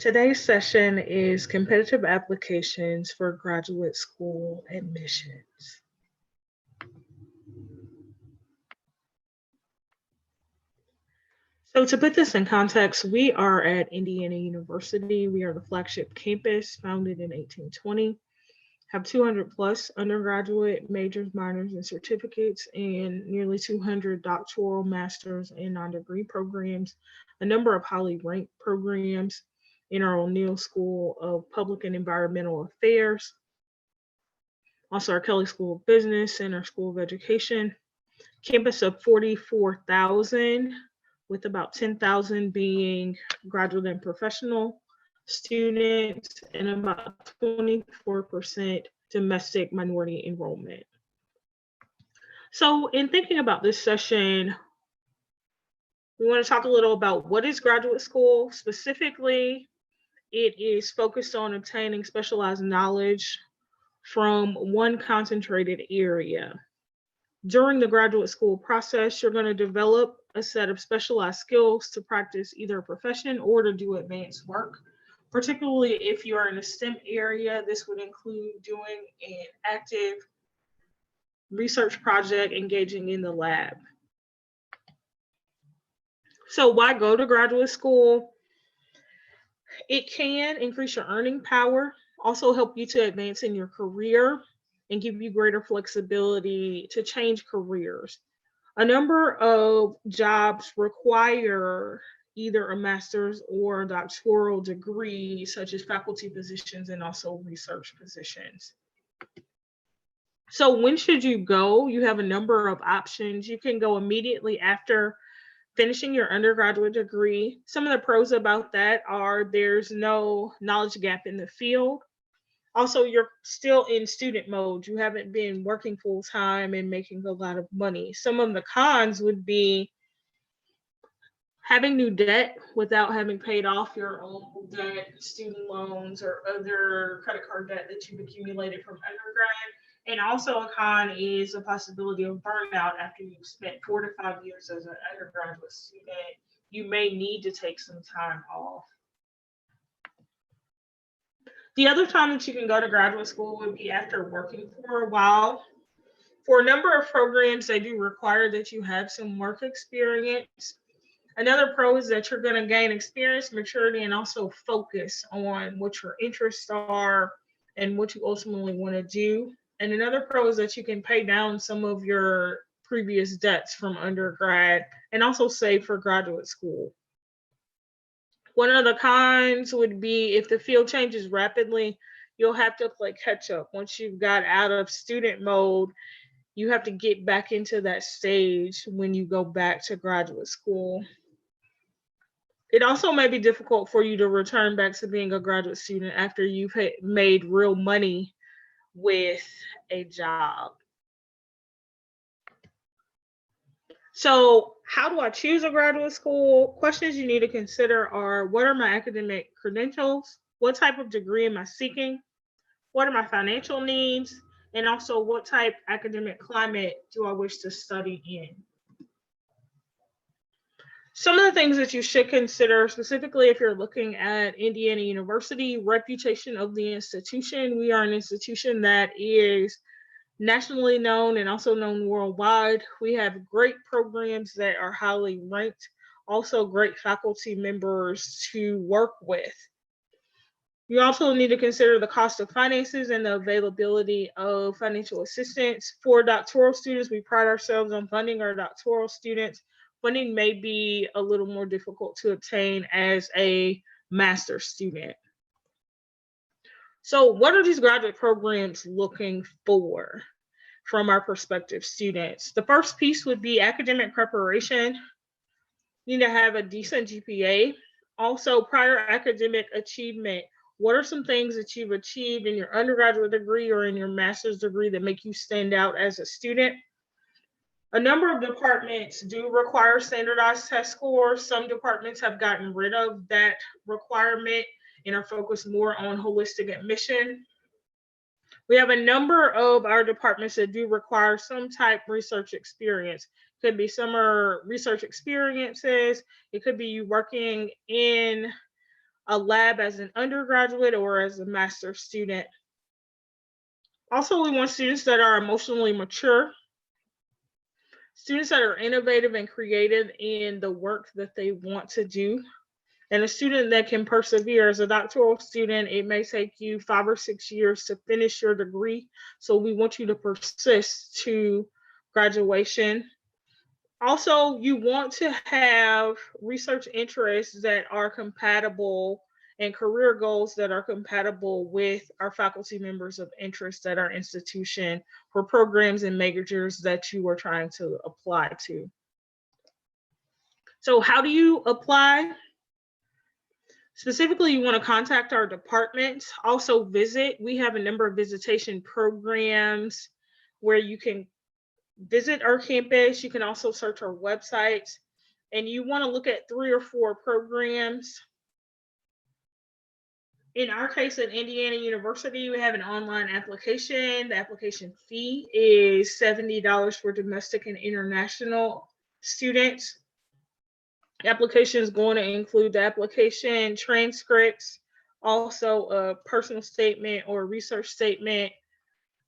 Today's session is competitive applications for graduate school admissions. So to put this in context, we are at Indiana University. We are the flagship campus founded in 1820, have 200 plus undergraduate majors, minors, and certificates, and nearly 200 doctoral, master's, and non-degree programs, a number of highly ranked programs in our O'Neill School of Public and Environmental Affairs, also our Kelley School of Business and our School of Education. Campus of 44,000, with about 10,000 being graduate and professional students and about 24% domestic minority enrollment. So in thinking about this session, we want to talk a little about what is graduate school. Specifically, it is focused on obtaining specialized knowledge from one concentrated area. During the graduate school process, you're going to develop a set of specialized skills to practice either a profession or to do advanced work. Particularly if you're in a STEM area, this would include doing an active research project, engaging in the lab. So why go to graduate school? It can increase your earning power, also help you to advance in your career, and give you greater flexibility to change careers. A number of jobs require either a master's or a doctoral degree, such as faculty positions and also research positions. So when should you go? You have a number of options. You can go immediately after finishing your undergraduate degree. Some of the pros about that are there's no knowledge gap in the field. Also, you're still in student mode. You haven't been working full time and making a lot of money. Some of the cons would be having new debt without having paid off your own debt, student loans, or other credit card debt that you've accumulated from undergrad. And also a con is the possibility of burnout after you've spent 4 to 5 years as an undergraduate student. You may need to take some time off. The other time that you can go to graduate school would be after working for a while. For a number of programs, they do require that you have some work experience. Another pro is that you're going to gain experience, maturity, and also focus on what your interests are and what you ultimately want to do. And another pro is that you can pay down some of your previous debts from undergrad and also save for graduate school. One of the cons would be if the field changes rapidly, you'll have to play catch up. Once you've got out of student mode, you have to get back into that stage when you go back to graduate school. It also may be difficult for you to return back to being a graduate student after you've made real money with a job. So how do I choose a graduate school? Questions you need to consider are, what are my academic credentials? What type of degree am I seeking? What are my financial needs? And also, what type of academic climate do I wish to study in? Some of the things that you should consider, specifically if you're looking at Indiana University, reputation of the institution. We are an institution that is nationally known and also known worldwide. We have great programs that are highly ranked, also great faculty members to work with. You also need to consider the cost of finances and the availability of financial assistance. For doctoral students, we pride ourselves on funding our doctoral students. Funding may be a little more difficult to obtain as a master's student. So what are these graduate programs looking for from our prospective students? The first piece would be academic preparation. You need to have a decent GPA. Also, prior academic achievement. What are some things that you've achieved in your undergraduate degree or in your master's degree that make you stand out as a student? A number of departments do require standardized test scores. Some departments have gotten rid of that requirement and are focused more on holistic admission. We have a number of our departments that do require some type of research experience. Could be summer research experiences. It could be you working in a lab as an undergraduate or as a master's student. Also, we want students that are emotionally mature, students that are innovative and creative in the work that they want to do, and a student that can persevere. As a doctoral student, it may take you 5 or 6 years to finish your degree. So we want you to persist to graduation. Also, you want to have research interests that are compatible and career goals that are compatible with our faculty members of interest at our institution for programs and majors that you are trying to apply to. So how do you apply? Specifically, you want to contact our department. Also visit. We have a number of visitation programs where you can visit our campus. You can also search our website, and you want to look at 3 or 4 programs. In our case at Indiana University, we have an online application. The application fee is $70 for domestic and international students. The application is going to include the application transcripts, also a personal statement or research statement,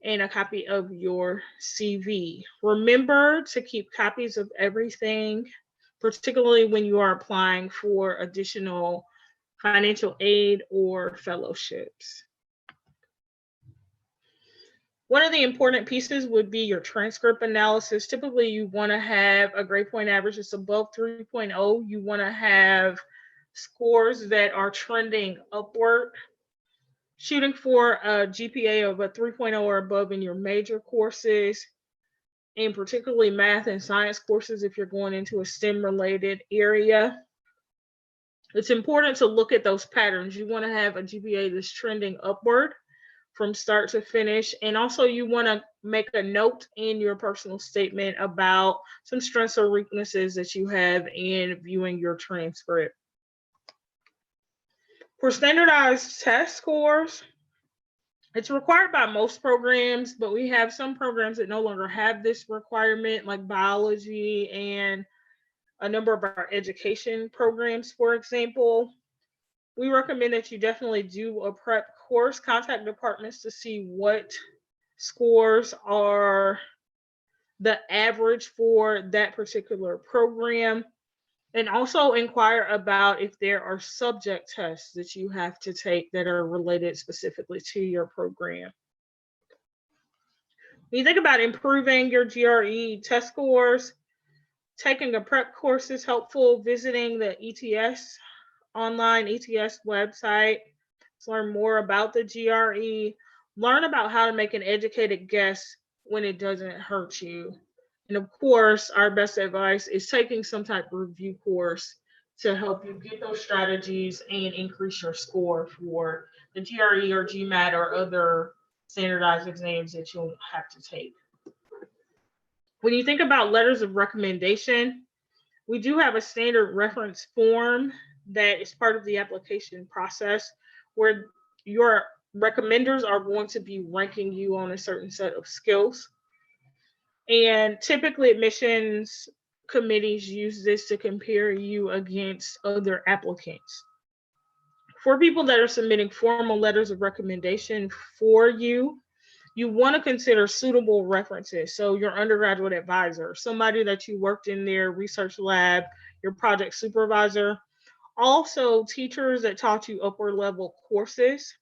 and a copy of your CV. Remember to keep copies of everything, particularly when you are applying for additional financial aid or fellowships. One of the important pieces would be your transcript analysis. Typically, you want to have a grade point average that's above 3.0. You want to have scores that are trending upward. Shooting for a GPA of a 3.0 or above in your major courses, and particularly math and science courses if you're going into a STEM-related area. It's important to look at those patterns. You want to have a GPA that's trending upward from start to finish. And also you want to make a note in your personal statement about some strengths or weaknesses that you have in viewing your transcript. For standardized test scores, it's required by most programs, but we have some programs that no longer have this requirement, like biology and a number of our education programs, for example. We recommend that you definitely do a prep course, contact departments to see what scores are the average for that particular program, and also inquire about if there are subject tests that you have to take that are related specifically to your program. When you think about improving your GRE test scores, taking a prep course is helpful. Visiting the ETS online ETS website to learn more about the GRE, learn about how to make an educated guess when it doesn't hurt you. And of course, our best advice is taking some type of review course to help you get those strategies and increase your score for the GRE or GMAT or other standardized exams that you'll have to take. When you think about letters of recommendation, we do have a standard reference form that is part of the application process where your recommenders are going to be ranking you on a certain set of skills. And typically admissions committees use this to compare you against other applicants. For people that are submitting formal letters of recommendation for you, you want to consider suitable references. So your undergraduate advisor, somebody that you worked in their research lab, your project supervisor, also teachers that taught you upper level courses,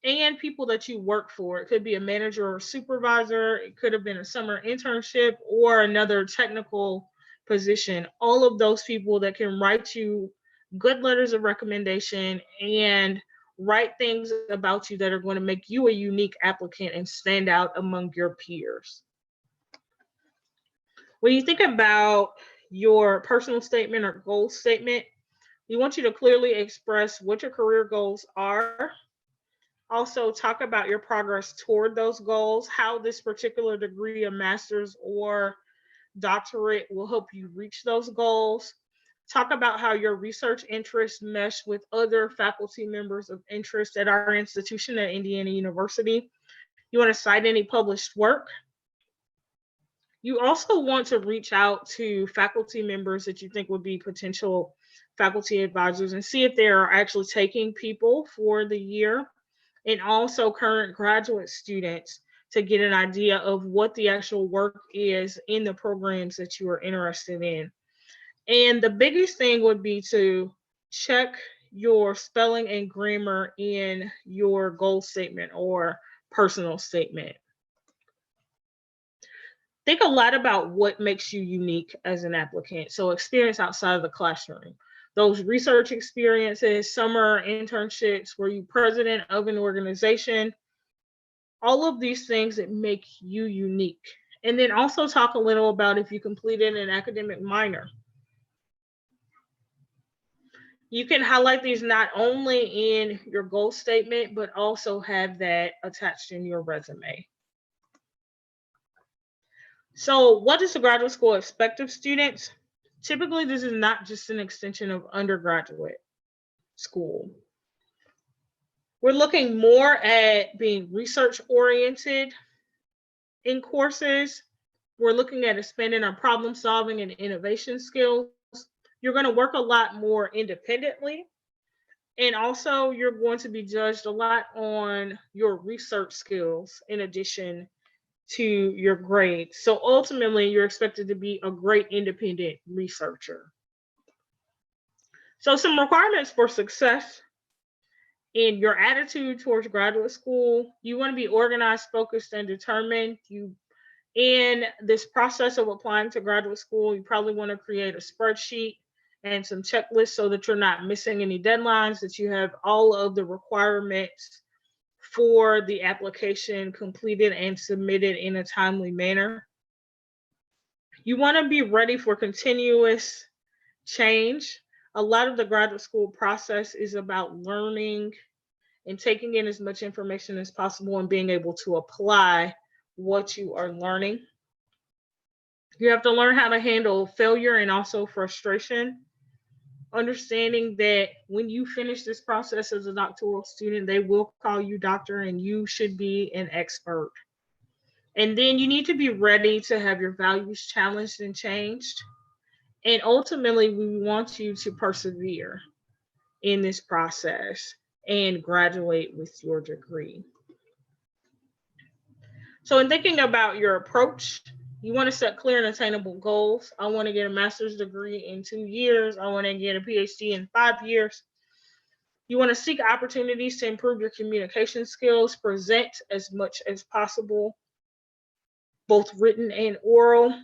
and people that you work for. It could be a manager or supervisor. It could have been a summer internship or another technical position. All of those people that can write you good letters of recommendation and write things about you that are going to make you a unique applicant and stand out among your peers. When you think about your personal statement or goal statement, we want you to clearly express what your career goals are. Also, talk about your progress toward those goals, how this particular degree, a master's or doctorate, will help you reach those goals. Talk about how your research interests mesh with other faculty members of interest at our institution at Indiana University. You want to cite any published work. You also want to reach out to faculty members that you think would be potential faculty advisors and see if they are actually taking people for the year, and also current graduate students to get an idea of what the actual work is in the programs that you are interested in. And the biggest thing would be to check your spelling and grammar in your goal statement or personal statement. Think a lot about what makes you unique as an applicant. So experience outside of the classroom. Those research experiences, summer internships, were you president of an organization? All of these things that make you unique. And then also talk a little about if you completed an academic minor. You can highlight these not only in your goal statement, but also have that attached in your resume. So what does the graduate school expect of students? Typically, this is not just an extension of undergraduate school. We're looking more at being research oriented in courses. We're looking at expanding our problem solving and innovation skills. You're going to work a lot more independently. And also, you're going to be judged a lot on your research skills in addition to your grades. So ultimately, you're expected to be a great independent researcher. So some requirements for success in your attitude towards graduate school: you want to be organized, focused, and determined. In this process of applying to graduate school, you probably want to create a spreadsheet and some checklists so that you're not missing any deadlines, that you have all of the requirements for the application completed and submitted in a timely manner. You want to be ready for continuous change. A lot of the graduate school process is about learning and taking in as much information as possible and being able to apply what you are learning. You have to learn how to handle failure and also frustration, understanding that when you finish this process as a doctoral student, they will call you doctor and you should be an expert. And then you need to be ready to have your values challenged and changed. And ultimately, we want you to persevere in this process and graduate with your degree. So in thinking about your approach, you want to set clear and attainable goals. I want to get a master's degree in 2 years. I want to get a PhD in 5 years. You want to seek opportunities to improve your communication skills, present as much as possible, both written and oral.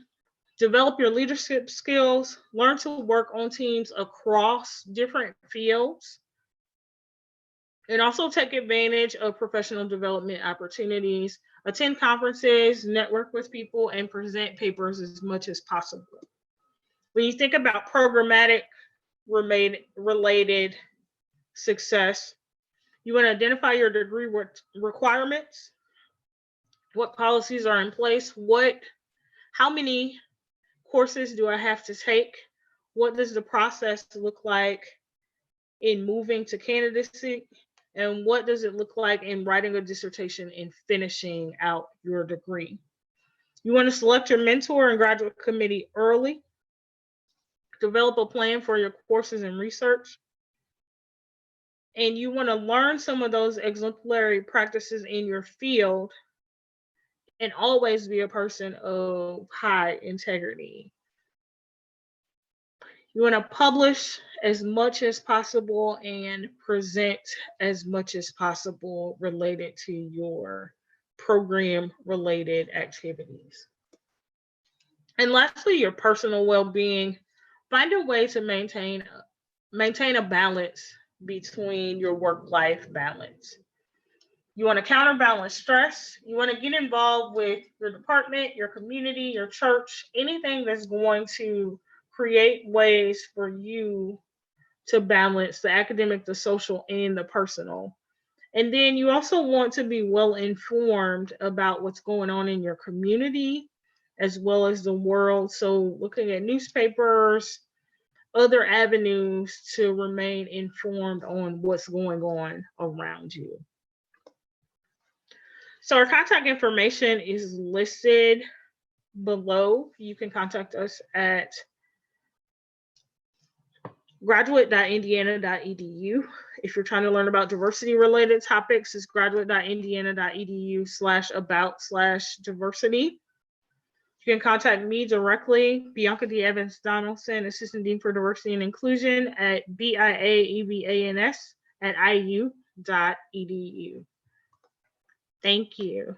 Develop your leadership skills, learn to work on teams across different fields, and also take advantage of professional development opportunities. Attend conferences, network with people, and present papers as much as possible. When you think about programmatic related success, you want to identify your degree requirements, what policies are in place, how many courses do I have to take, what does the process look like in moving to candidacy, and what does it look like in writing a dissertation and finishing out your degree. You want to select your mentor and graduate committee early. Develop a plan for your courses and research. And you want to learn some of those exemplary practices in your field and always be a person of high integrity. You want to publish as much as possible and present as much as possible related to your program related activities. And lastly, your personal well-being. Find a way to maintain a balance between your work-life balance. You want to counterbalance stress. You want to get involved with your department, your community, your church, anything that's going to create ways for you to balance the academic, the social, and the personal. And then you also want to be well informed about what's going on in your community as well as the world. So looking at newspapers, other avenues to remain informed on what's going on around you. So our contact information is listed below. You can contact us at graduate.indiana.edu. If you're trying to learn about diversity related topics, it's graduate.indiana.edu/about/diversity. You can contact me directly, Bianca D. Evans Donaldson, Assistant Dean for Diversity and Inclusion at BIAEVANS@iu.edu. Thank you.